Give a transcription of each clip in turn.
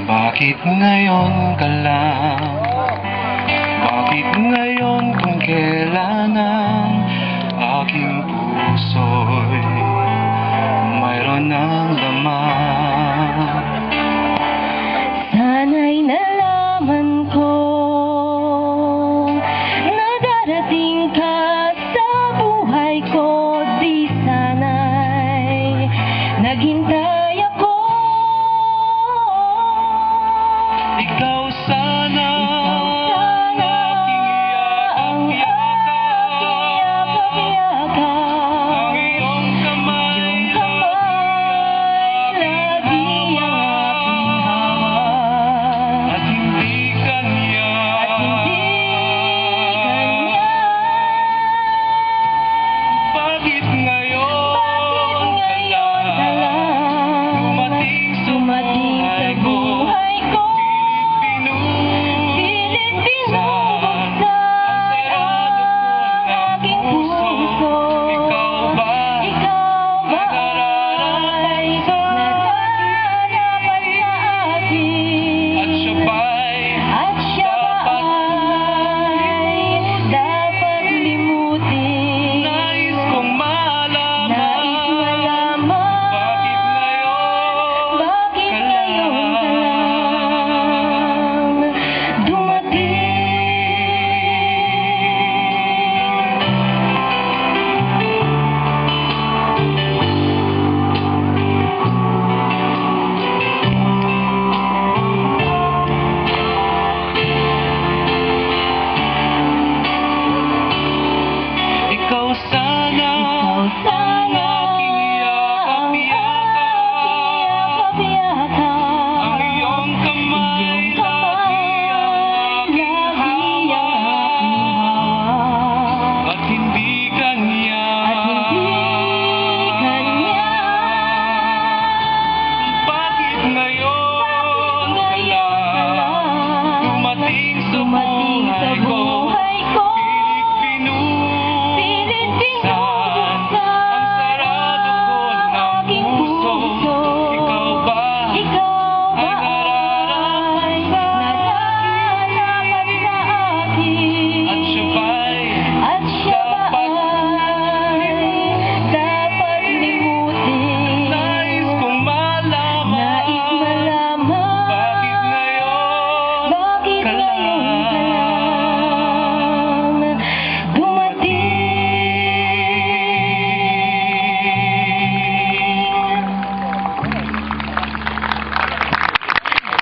Bakit ngayon ka lang? Bakit ngayon kung kailan ang aking puso'y mayroon ng laman? Sana'y nalaman ko na darating ka sa buhay ko. Di sana'y naghintay ako. Ikaw sana ang aking yakap-yakap, ang iyong kamay lagi ang aking hawak, at hindi kanya bakit ngayon ka lang dumating sa buhay ko? Dumating sa buhay ko, pilit binubuksan ang sarado ko ng aking puso. Ikaw ba ay nararapat sa akin? At siya ba'y dapat limutin? Nais kong malaman bakit ngayon ka lang dumating.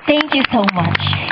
Thank you so much.